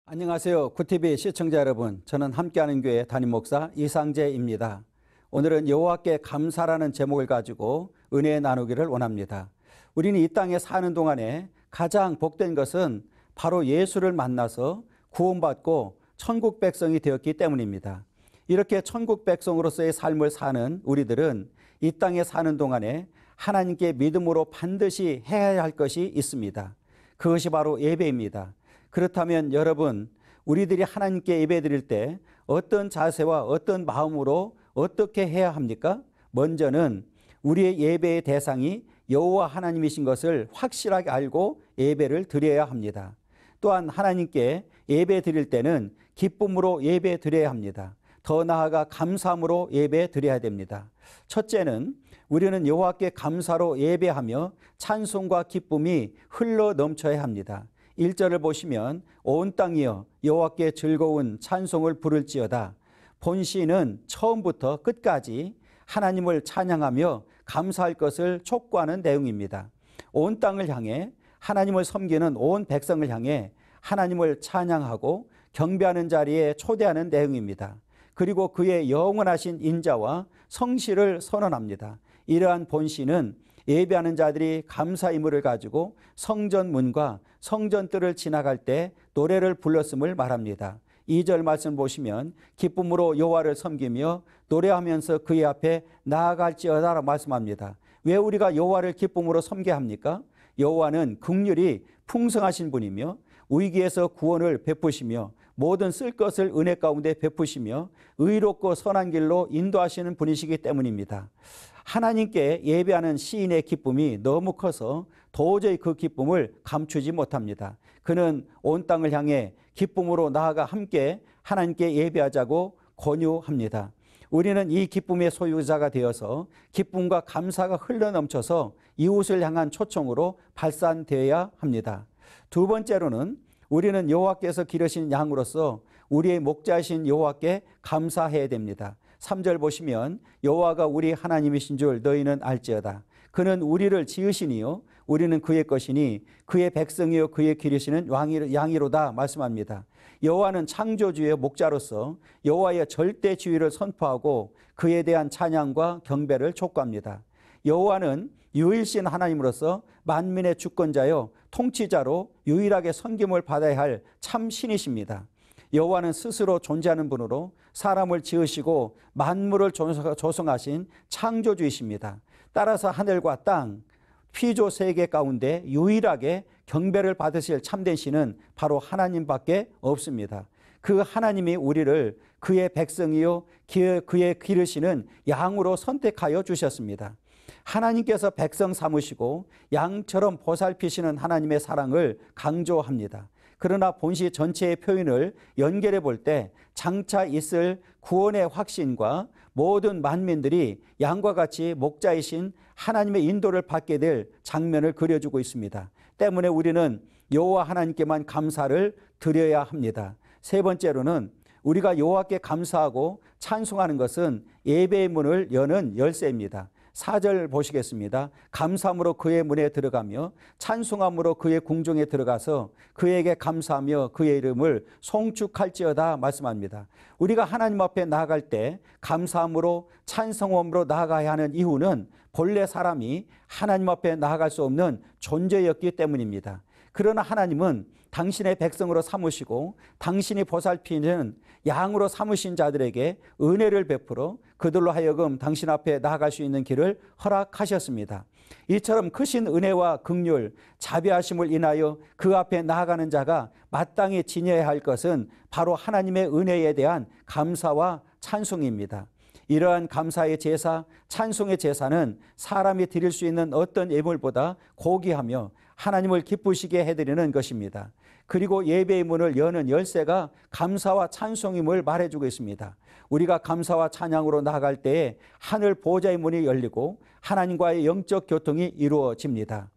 안녕하세요. 구TV 시청자 여러분. 저는 함께하는 교회 담임목사 이상재입니다. 오늘은 여호와께 감사라는 제목을 가지고 은혜 나누기를 원합니다. 우리는 이 땅에 사는 동안에 가장 복된 것은 바로 예수를 만나서 구원받고 천국 백성이 되었기 때문입니다. 이렇게 천국 백성으로서의 삶을 사는 우리들은 이 땅에 사는 동안에 하나님께 믿음으로 반드시 해야 할 것이 있습니다. 그것이 바로 예배입니다. 그렇다면 여러분, 우리들이 하나님께 예배드릴 때 어떤 자세와 어떤 마음으로 어떻게 해야 합니까? 먼저는 우리의 예배의 대상이 여호와 하나님이신 것을 확실하게 알고 예배를 드려야 합니다. 또한 하나님께 예배 드릴 때는 기쁨으로 예배 드려야 합니다. 더 나아가 감사함으로 예배 드려야 됩니다. 첫째는 우리는 여호와께 감사로 예배하며 찬송과 기쁨이 흘러 넘쳐야 합니다. 1절을 보시면 온 땅이여 여호와께 즐거운 찬송을 부를지어다. 본시는 처음부터 끝까지 하나님을 찬양하며 감사할 것을 촉구하는 내용입니다. 온 땅을 향해 하나님을 섬기는 온 백성을 향해 하나님을 찬양하고 경배하는 자리에 초대하는 내용입니다. 그리고 그의 영원하신 인자와 성실을 선언합니다. 이러한 본시는 예배하는 자들이 감사 의무를 가지고 성전 문과 성전뜰을 지나갈 때 노래를 불렀음을 말합니다. 2절 말씀 보시면 기쁨으로 여호와를 섬기며 노래하면서 그의 앞에 나아갈지어다라고 말씀합니다. 왜 우리가 여호와를 기쁨으로 섬겨야 합니까? 여호와는 긍휼이 풍성하신 분이며 위기에서 구원을 베푸시며 모든 쓸 것을 은혜 가운데 베푸시며 의롭고 선한 길로 인도하시는 분이시기 때문입니다. 하나님께 예배하는 시인의 기쁨이 너무 커서 도저히 그 기쁨을 감추지 못합니다. 그는 온 땅을 향해 기쁨으로 나아가 함께 하나님께 예배하자고 권유합니다. 우리는 이 기쁨의 소유자가 되어서 기쁨과 감사가 흘러넘쳐서 이웃을 향한 초청으로 발산되어야 합니다. 두 번째로는 우리는 여호와께서 기르신 양으로서 우리의 목자이신 여호와께 감사해야 됩니다. 3절 보시면 여호와가 우리 하나님이신 줄 너희는 알지어다. 그는 우리를 지으시니요 우리는 그의 것이니 그의 백성이요 그의 기르시는 양이로다 말씀합니다. 여호와는 창조주의 목자로서 여호와의 절대 지위를 선포하고 그에 대한 찬양과 경배를 촉구합니다. 여호와는 유일신 하나님으로서 만민의 주권자요 통치자로 유일하게 섬김을 받아야 할 참 신이십니다. 여호와는 스스로 존재하는 분으로 사람을 지으시고 만물을 조성하신 창조주이십니다. 따라서 하늘과 땅, 피조 세계 가운데 유일하게 경배를 받으실 참된 신은 바로 하나님밖에 없습니다. 그 하나님이 우리를 그의 백성이요 그의 기르시는 양으로 선택하여 주셨습니다. 하나님께서 백성 삼으시고 양처럼 보살피시는 하나님의 사랑을 강조합니다. 그러나 본시 전체의 표현을 연결해 볼 때 장차 있을 구원의 확신과 모든 만민들이 양과 같이 목자이신 하나님의 인도를 받게 될 장면을 그려주고 있습니다. 때문에 우리는 여호와 하나님께만 감사를 드려야 합니다. 세 번째로는 우리가 여호와께 감사하고 찬송하는 것은 예배의 문을 여는 열쇠입니다. 4절 보시겠습니다. 감사함으로 그의 문에 들어가며 찬송함으로 그의 궁중에 들어가서 그에게 감사하며 그의 이름을 송축할지어다 말씀합니다. 우리가 하나님 앞에 나아갈 때 감사함으로 찬송함으로 나아가야 하는 이유는 본래 사람이 하나님 앞에 나아갈 수 없는 존재였기 때문입니다. 그러나 하나님은 당신의 백성으로 삼으시고 당신이 보살피는 양으로 삼으신 자들에게 은혜를 베풀어 그들로 하여금 당신 앞에 나아갈 수 있는 길을 허락하셨습니다. 이처럼 크신 은혜와 긍휼, 자비하심을 인하여 그 앞에 나아가는 자가 마땅히 지녀야 할 것은 바로 하나님의 은혜에 대한 감사와 찬송입니다. 이러한 감사의 제사, 찬송의 제사는 사람이 드릴 수 있는 어떤 예물보다 고귀하며 하나님을 기쁘시게 해드리는 것입니다. 그리고 예배의 문을 여는 열쇠가 감사와 찬송임을 말해주고 있습니다. 우리가 감사와 찬양으로 나아갈 때에 하늘 보좌의 문이 열리고 하나님과의 영적 교통이 이루어집니다.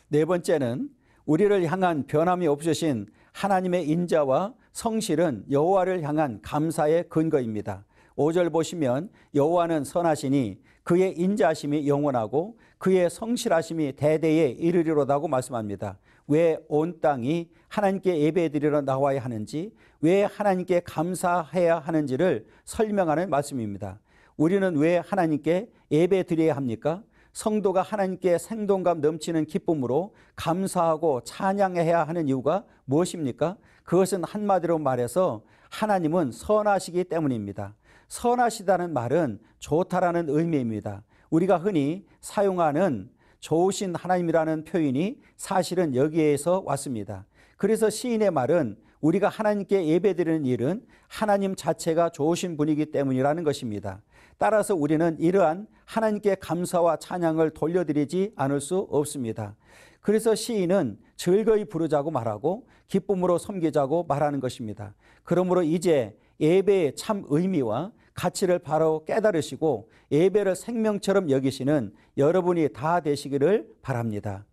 네 번째는 우리를 향한 변함이 없으신 하나님의 인자와 성실은 여호와를 향한 감사의 근거입니다. 5절 보시면 여호와는 선하시니 그의 인자하심이 영원하고 그의 성실하심이 대대에 이르리로다고 말씀합니다. 왜 온 땅이 하나님께 예배드리러 나와야 하는지, 왜 하나님께 감사해야 하는지를 설명하는 말씀입니다. 우리는 왜 하나님께 예배드려야 합니까? 성도가 하나님께 생동감 넘치는 기쁨으로 감사하고 찬양해야 하는 이유가 무엇입니까? 그것은 한마디로 말해서 하나님은 선하시기 때문입니다. 선하시다는 말은 좋다라는 의미입니다. 우리가 흔히 사용하는 좋으신 하나님이라는 표현이 사실은 여기에서 왔습니다. 그래서 시인의 말은 우리가 하나님께 예배드리는 일은 하나님 자체가 좋으신 분이기 때문이라는 것입니다. 따라서 우리는 이러한 하나님께 감사와 찬양을 돌려드리지 않을 수 없습니다. 그래서 시인은 즐거이 부르자고 말하고 기쁨으로 섬기자고 말하는 것입니다. 그러므로 이제 예배의 참 의미와 가치를 바로 깨달으시고 예배를 생명처럼 여기시는 여러분이 다 되시기를 바랍니다.